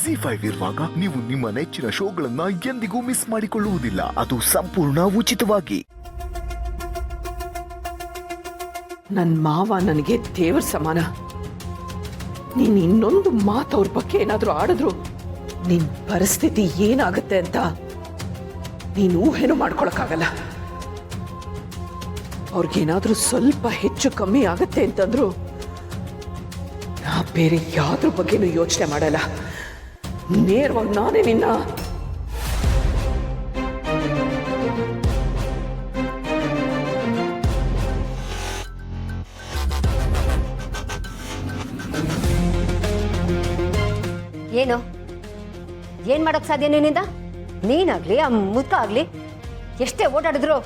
ಜಿ5 ಇರುವಾಗ ನೀವು ನಿಮ್ಮ ನೆಚ್ಚಿನ ಶೋಗಳನ್ನ ಎಂದಿಗೂ ಮಿಸ್ ಮಾಡಿಕೊಳ್ಳುವುದಿಲ್ಲ. ಅದು ಸಂಪೂರ್ಣ ಉಚಿತವಾಗಿ. ನನ್ನ ಮಾವ ನನಗೆ ದೇವರ ಸಮಾನ. ನೀನ್ ಇನ್ನೊಂದು ಮಾತು ಅವ್ರ ಬಗ್ಗೆ ಏನಾದ್ರೂ ಆಡಿದ್ರು ನಿನ್ ಪರಿಸ್ಥಿತಿ ಏನಾಗುತ್ತೆ ಅಂತ ನೀನು ಊಹೆನೂ ಮಾಡ್ಕೊಳಕ್ಕಾಗಲ್ಲ. ಅವ್ರಿಗೇನಾದ್ರೂ ಸ್ವಲ್ಪ ಹೆಚ್ಚು ಕಮ್ಮಿ ಆಗತ್ತೆ ಅಂತಂದ್ರು ನಾ ಬೇರೆ ಯಾವ್ದ್ರ ಬಗ್ಗೆನೂ ಯೋಚನೆ ಮಾಡಲ್ಲ. ನೇರವಾಗಿ ನಾನೇ ನಿನ್ನ ಏನು ಏನ್ ಮಾಡಕ್ ಸಾಧ್ಯ ನಿನ್ನಿಂದ? ನೀನಾಗ್ಲಿ ಆ ಮುದ್ಕ ಆಗ್ಲಿ ಎಷ್ಟೇ ಓಡಾಡಿದ್ರು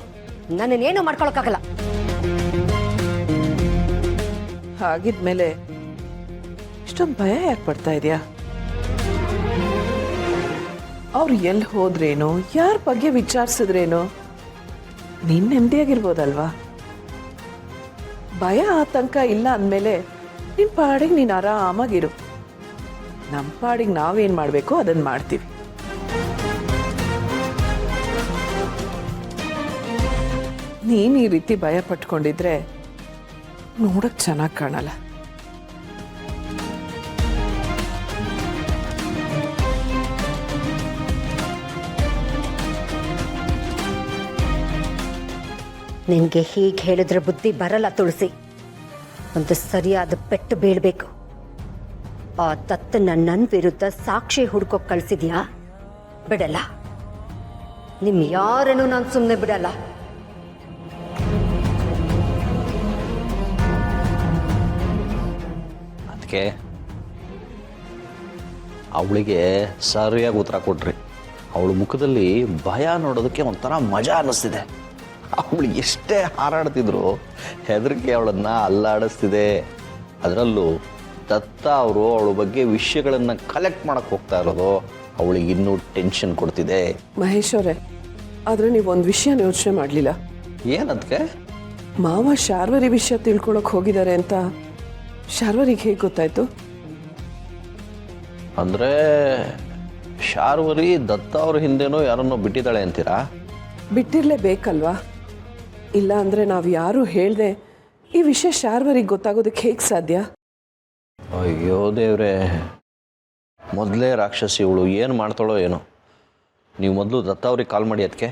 ನನ್ನನ್ನೇನು ಮಾಡ್ಕೊಳಕ್ಕಾಗಲ್ಲ. ಹಾಗಿದ್ಮೇಲೆ ಇಷ್ಟೊಂದು ಭಯ ಯಾಕೆ ಪಡ್ತಾ ಇದೆಯಾ? ಅವ್ರು ಎಲ್ಲಿ ಹೋದ್ರೇನೋ, ಯಾರ ಬಗ್ಗೆ ವಿಚಾರಿಸಿದ್ರೇನೋ ನೀನ್ ನೆಮ್ಮದಿಯಾಗಿರ್ಬೋದಲ್ವಾ? ಭಯ ಆತಂಕ ಇಲ್ಲ ಅಂದಮೇಲೆ ನಿನ್ ಪಾಡಿಗೆ ನೀನು ಆರಾಮಾಗಿರು. ನಮ್ಮ ಪಾಡಿಗೆ ನಾವೇನು ಮಾಡಬೇಕು ಅದನ್ನು ಮಾಡ್ತೀವಿ. ನೀನು ಈ ರೀತಿ ಭಯ ಪಟ್ಕೊಂಡಿದ್ರೆ ನೋಡಕ್ ಚೆನ್ನಾಗಿ ಕಾಣಲ್ಲ. ನಿನ್ಗೆ ಹೀಗೆ ಹೇಳಿದ್ರೆ ಬುದ್ಧಿ ಬರಲ್ಲ ತುಳಸಿ. ಒಂದು ಸರಿಯಾದ ಪೆಟ್ಟು ಬೀಳ್ಬೇಕು. ಆ ತತ್ತನ್ನ ನನ್ನ ವಿರುದ್ಧ ಸಾಕ್ಷಿ ಹುಡ್ಕೋಕ್ ಕಳ್ಸಿದ್ಯಾ? ಬಿಡಲ್ಲ. ನಿಮ್ ಯಾರನ್ನು ನಾನು ಸುಮ್ಮನೆ ಬಿಡಲ್ಲ. ಅದಕ್ಕೆ ಅವಳಿಗೆ ಸರಿಯಾಗಿ ಉತ್ತರ ಕೊಟ್ರಿ. ಅವಳ ಮುಖದಲ್ಲಿ ಭಯ ನೋಡೋದಕ್ಕೆ ಒಂಥರ ಮಜಾ ಅನ್ನಿಸ್ತಿದೆ. ಅವಳು ಎಷ್ಟೇ ಹಾರಾಡ್ತಿದ್ರು ಹೆದರಿಕೆ ಅವಳನ್ನ ಅಲ್ಲಾಡಿಸ್ತಿದೆ. ಅದರಲ್ಲೂ ದತ್ತ ಅವರು ಅವಳ ಬಗ್ಗೆ ವಿಷಯಗಳನ್ನು ಕಲೆಕ್ಟ್ ಮಾಡಕ್ಕೆ ಹೋಗ್ತಾ ಇರೋದು ಅವಳಿಗೆ ಇನ್ನೂ ಟೆನ್ಷನ್ ಕೊಡ್ತಿದೆ. ಮಹೇಶ್ ಅವರೇ, ಆದ್ರೆ ನೀವು ಒಂದು ವಿಷಯ ಯೋಚನೆ ಮಾಡಲಿಲ್ಲ. ಏನದಕ್ಕೆ? ಮಾವ ಶಾರ್ವರಿ ವಿಷಯ ತಿಳ್ಕೊಳಕ್ ಹೋಗಿದ್ದಾರೆ ಅಂತ ಶಾರ್ವರಿಗೆ ಹೇಗೆ ಗೊತ್ತಾಯ್ತು? ಅಂದರೆ ಶಾರ್ವರಿ ದತ್ತ ಅವ್ರ ಹಿಂದೆನೋ ಯಾರನ್ನೋ ಬಿಟ್ಟಿದ್ದಾಳೆ ಅಂತೀರಾ? ಬಿಟ್ಟಿರ್ಲೇಬೇಕಲ್ವಾ? ಇಲ್ಲ ಅಂದ್ರೆ ನಾವು ಯಾರು ಹೇಳ್ದೆ ಈ ವಿಷಯ ಶಾರ್ವರಿಗೆ ಗೊತ್ತಾಗೋದಕ್ಕೆ ಹೇಗೆ ಸಾಧ್ಯ? ಅಯ್ಯೋ ದೇವ್ರೆ, ಮೊದಲೇ ರಾಕ್ಷಸಿ ಇವಳು. ಏನು ಮಾಡ್ತಾಳೋ ಏನೋ. ನೀವು ಮೊದಲು ದತ್ತ ಅವ್ರಿಗೆ ಕಾಲ್ ಮಾಡಿ. ಅದಕ್ಕೆ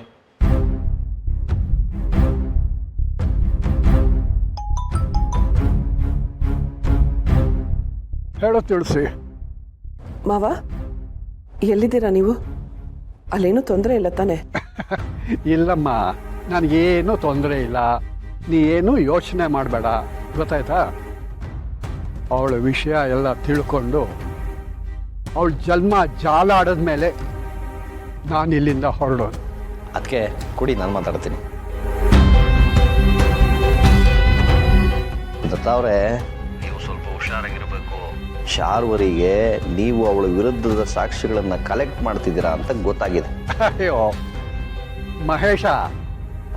ಹೇಳೋ ತುಳಸಿ. ಮಾವ, ಎಲ್ಲಿದ್ದೀರಾ ನೀವು? ಅಲ್ಲೇನೂ ತೊಂದರೆ ಇಲ್ಲ ತಾನೆ? ಇಲ್ಲಮ್ಮ, ನನಗೇನು ತೊಂದರೆ ಇಲ್ಲ. ನೀ ಏನು ಯೋಚನೆ ಮಾಡಬೇಡ, ಗೊತ್ತಾಯ್ತಾ? ಅವಳ ವಿಷಯ ಎಲ್ಲ ತಿಳ್ಕೊಂಡು ಅವಳ ಜನ್ಮ ಜಾಲ ಆಡಿದ್ಮೇಲೆ ನಾನು ಇಲ್ಲಿಂದ ಹೊರಡೋದು. ಅದಕ್ಕೆ ಕೊಡಿ, ನಾನು ಮಾತಾಡ್ತೀನಿ. ದತ್ತ ಅವರೇ, ನೀವು ಸ್ವಲ್ಪ ಹುಷಾರಾಗಿರಬೇಕು. ಶಾರ್ವರಿಗೆ ನೀವು ಅವಳ ವಿರುದ್ಧದ ಸಾಕ್ಷಿಗಳನ್ನು ಕಲೆಕ್ಟ್ ಮಾಡ್ತಿದ್ದೀರಾ ಅಂತ ಗೊತ್ತಾಗಿದೆ. ಅಯ್ಯೋ ಮಹೇಶ,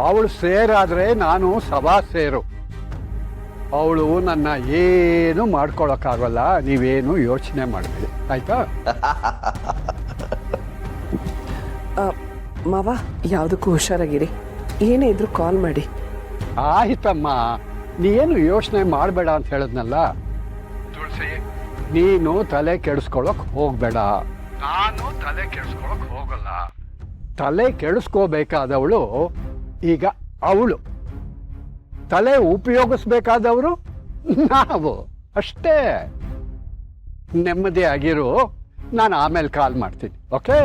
ಅವಳು ಸೇರಾದರೆ ನಾನು ಸಭಾ ಸೇರು. ಅವಳು ನನ್ನ ಏನು ಮಾಡ್ಕೊಳಕ್ಕಾಗಲ್ಲ. ನೀವೇನು ಯೋಚನೆ ಮಾಡಬೇಡಿ, ಆಯ್ತಾ? ಮಾವ, ಯಾವುದಕ್ಕೂ ಹುಷಾರಾಗಿರಿ. ಏನೇ ಇದ್ರೂ ಕಾಲ್ ಮಾಡಿ. ಆಯ್ತಮ್ಮ, ನೀನು ಯೋಚನೆ ಮಾಡಬೇಡ ಅಂತ ಹೇಳಿದ್ನಲ್ಲ ತುಳಸಿ. ನೀನು ತಲೆ ಕೆಡಿಸ್ಕೊಳಕ್ ಹೋಗ್ಬೇಡ. ನಾನು ತಲೆ ಕೆಡಿಸ್ಕೊಳಕ್ ಹೋಗಲ್ಲ. ತಲೆ ಕೆಡಿಸ್ಕೋಬೇಕಾದವಳು ಈಗ ಅವಳು, ತಲೆ ಉಪಯೋಗಿಸ್ಬೇಕಾದವರು ನಾವು. ಅಷ್ಟೇ. ನೆಮ್ಮದಿ ಆಗಿರು. ನಾನು ಆಮೇಲೆ ಕಾಲ್ ಮಾಡ್ತೀನಿ, ಓಕೆ?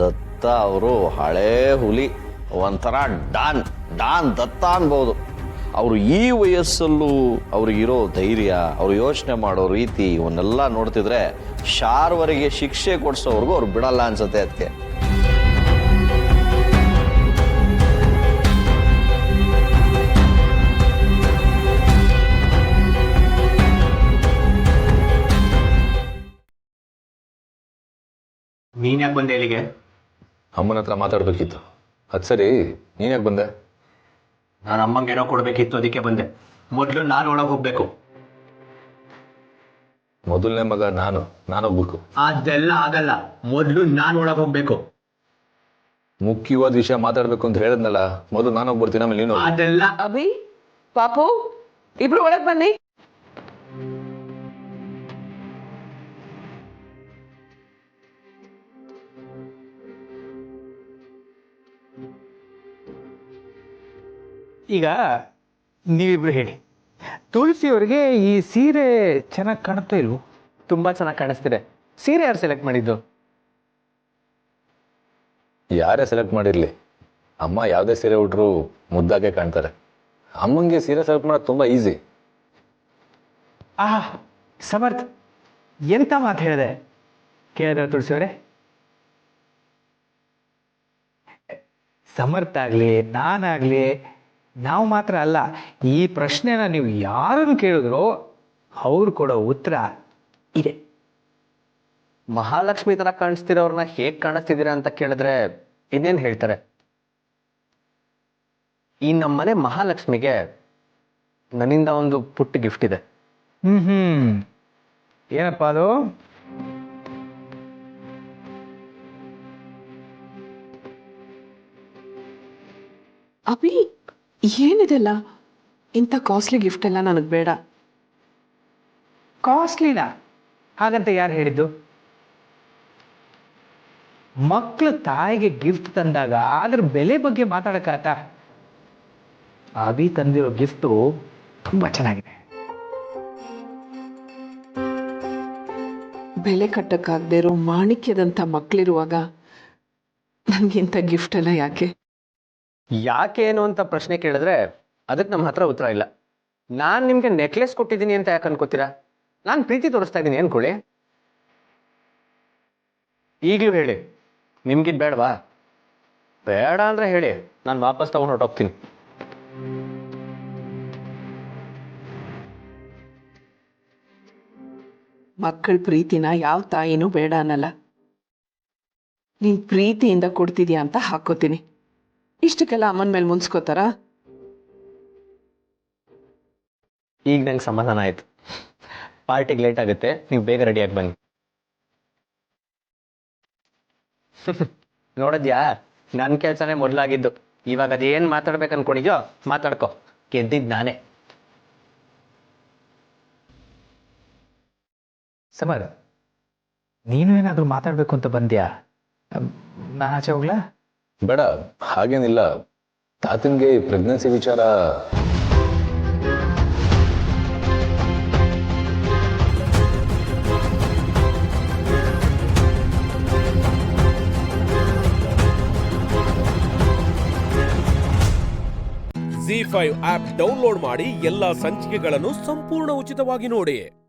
ದತ್ತ ಅವರು ಹಳೇ ಹುಲಿ, ಒಂಥರ ಡಾನ್ ದತ್ತ ಅನ್ಬೋದು. ಅವರು ಈ ವಯಸ್ಸಲ್ಲೂ ಅವ್ರಿಗಿರೋ ಧೈರ್ಯ, ಅವ್ರು ಯೋಚನೆ ಮಾಡೋ ರೀತಿ, ಇವನ್ನೆಲ್ಲ ನೋಡ್ತಿದ್ರೆ ಶಾರ್ವರಿಗೆ ಶಿಕ್ಷೆ ಕೊಡಿಸೋವರೆಗೂ ಅವ್ರು ಬಿಡಲ್ಲ ಅನ್ಸುತ್ತೆ. ಅದಕ್ಕೆ ನೀನ್ ಯಾಕೆ ಬಂದೆ ಇಲ್ಲಿಗೆ? ಅಮ್ಮನ ಹತ್ರ ಮಾತಾಡ್ಬೇಕಿತ್ತು. ಅದು ಸರಿ, ನೀನ್ ಯಾಕೆ ಬಂದೆ? ನಾನು ಅಮ್ಮಂಗೆ ಏನೋ ಕೊಡ್ಬೇಕಿತ್ತು, ಅದಕ್ಕೆ ಬಂದೆ. ಮೊದಲು ನಾನು ಒಳಗೆ ಹೋಗ್ಬೇಕು. ಮೊದಲನೇ ಮಗ ನಾನೊಗ್ಬೇಕು. ಅದೆಲ್ಲ ಆಗಲ್ಲ. ಮೊದ್ಲು ನಾನು ಒಳಗ್ ಹೋಗ್ಬೇಕು. ಮುಖ್ಯವಾದ ವಿಷಯ ಮಾತಾಡ್ಬೇಕು ಅಂತ ಹೇಳಿದ್ನಲ್ಲ, ಮೊದಲು ನಾನೋಗಿ ಬರ್ತೀನಿ, ಆಮೇಲೆ ನೀನು. ಅದೆಲ್ಲ ಅಭಿ, ಪಾಪು, ಇಬ್ರು ಒಳಗ್ ಬನ್ನಿ. ಈಗ ನೀವಿಬ್ರು ಹೇಳಿ, ತುಳಸಿಯವ್ರಿಗೆ ಈ ಸೀರೆ ಚೆನ್ನಾಗಿ ಕಾಣುತ್ತಾ ಇಲ್ವೋ? ತುಂಬಾ ಚೆನ್ನಾಗಿ ಕಾಣಿಸ್ತಿದೆ. ಸೀರೆ ಯಾರು ಸೆಲೆಕ್ಟ್ ಮಾಡಿದ್ದು? ಯಾರೇ ಸೆಲೆಕ್ಟ್ ಮಾಡಿರ್ಲಿ, ಅಮ್ಮ ಯಾವುದೇ ಸೀರೆ ಉಟ್ರು ಮುದ್ದಾಗೆ ಕಾಣ್ತಾರೆ. ಅಮ್ಮಂಗೆ ಸೀರೆ ಸೆಲೆಕ್ಟ್ ಮಾಡೋದು ತುಂಬ ಈಸಿ. ಆಹಾ, ಸಮರ್ಥ್, ಎಂತ ಮಾತು ಹೇಳಿದೆ ಕೇಳಿದ್ರೆ ತುಳಸಿಯವರೇ? ಸಮರ್ಥ ಆಗಲಿ, ನಾನಾಗಲಿ, ನಾವು ಮಾತ್ರ ಅಲ್ಲ, ಈ ಪ್ರಶ್ನೆನ ನೀವು ಯಾರನ್ನು ಕೇಳಿದ್ರೋ ಅವ್ರು ಕೊಡೋ ಉತ್ತರ ಇದೆ. ಮಹಾಲಕ್ಷ್ಮಿ ತರ ಕಾಣಿಸ್ತಿರೋರ್ನ ಹೇಗ್ ಕಾಣಿಸ್ತಿದ್ದೀರಾ ಅಂತ ಕೇಳಿದ್ರೆ ಇನ್ನೇನ್ ಹೇಳ್ತಾರೆ? ಈ ನಮ್ಮನೆ ಮಹಾಲಕ್ಷ್ಮಿಗೆ ನನ್ನಿಂದ ಒಂದು ಪುಟ್ಟ ಗಿಫ್ಟ್ ಇದೆ. ಏನಪ್ಪ ಅದು? ಅಭಿ, ಏನಿದೆಲ್ಲ? ಇಂಥ ಕಾಸ್ಟ್ಲಿ ಗಿಫ್ಟ್ ಎಲ್ಲ ನನಗೆ ಬೇಡ. ಕಾಸ್ಟ್ಲಿನಾ? ಹಾಗಂತ ಯಾರು ಹೇಳಿದ್ದು? ಮಕ್ಕಳು ತಾಯಿಗೆ ಗಿಫ್ಟ್ ತಂದಾಗ ಅದ್ರ ಬೆಲೆ ಬಗ್ಗೆ ಮಾತಾಡಕ್ಕಾತ? ಅಭಿ ತಂದಿರೋ ಗಿಫ್ಟು ತುಂಬಾ ಚೆನ್ನಾಗಿದೆ. ಬೆಲೆ ಕಟ್ಟಕ್ಕಾಗದೇ ಇರೋ ಮಾಣಿಕ್ಯದಂಥ ಮಕ್ಕಳಿರುವಾಗ ನನಗಿಂಥ ಗಿಫ್ಟ್ ಎಲ್ಲ ಯಾಕೆ? ಯಾಕೆ ಏನು ಅಂತ ಪ್ರಶ್ನೆ ಕೇಳಿದ್ರೆ ಅದಕ್ಕೆ ನಮ್ಮ ಹತ್ರ ಉತ್ತರ ಇಲ್ಲ. ನಾನು ನಿಮ್ಗೆ ನೆಕ್ಲೆಸ್ ಕೊಟ್ಟಿದ್ದೀನಿ ಅಂತ ಯಾಕೆ ಅನ್ಕೋತೀರಾ? ನಾನು ಪ್ರೀತಿ ತೋರಿಸ್ತಾ ಇದ್ದೀನಿ ಅನ್ಕೊಳ್ಳಿ. ಈಗಲೂ ಹೇಳಿ, ನಿಮ್ಗಿದ್ ಬೇಡವಾ? ಬೇಡ ಅಂದ್ರೆ ಹೇಳಿ, ನಾನು ವಾಪಸ್ ತಗೊಂಡು ಹೊರಟೋಗ್ತೀನಿ. ಮಕ್ಕಳ ಪ್ರೀತಿನ ಯಾವ ತಾಯಿನೂ ಬೇಡ ಅನ್ನಲ್ಲ. ನೀನ್ ಪ್ರೀತಿಯಿಂದ ಕೊಡ್ತಿದ್ಯಾ ಅಂತ ಹಾಕೋತೀನಿ. ಇಷ್ಟಕ್ಕೆಲ್ಲ ಅಮ್ಮನ ಮೇಲೆ ಮುನ್ಸ್ಕೋತಾರ? ಈಗ ನಂಗೆ ಸಮಾಧಾನ ಆಯ್ತು. ಪಾರ್ಟಿಗೆ ಲೇಟ್ ಆಗುತ್ತೆ, ನೀವು ಬೇಗ ರೆಡಿಯಾಗಿ ಬನ್ನಿ. ನೋಡಿದ್ಯಾ, ನನ್ನ ಕೆಲಸನೇ ಮೊದಲಾಗಿದ್ದು. ಇವಾಗ ಅದೇನು ಮಾತಾಡ್ಬೇಕು ಅನ್ಕೊಂಡಿದ್ಯೋ ಮಾತಾಡ್ಕೊ. ಗೆದ್ದಿದ್ದು ನಾನೇ. ಸಮರ್, ನೀನು ಏನಾದರೂ ಮಾತಾಡಬೇಕು ಅಂತ ಬಂದ್ಯಾ? ನಾನು ಆಚೆ ಹೋಗ್ಲಾ? ಬೇಡ, ಹಾಗೇನಿಲ್ಲ. ತಾತನ್ಗೆ ಪ್ರೆಗ್ನೆನ್ಸಿ ವಿಚಾರ ZEE5 ಆಪ್ ಡೌನ್ಲೋಡ್ ಮಾಡಿ ಎಲ್ಲಾ ಸಂಚಿಕೆಗಳನ್ನು ಸಂಪೂರ್ಣ ಉಚಿತವಾಗಿ ನೋಡಿ.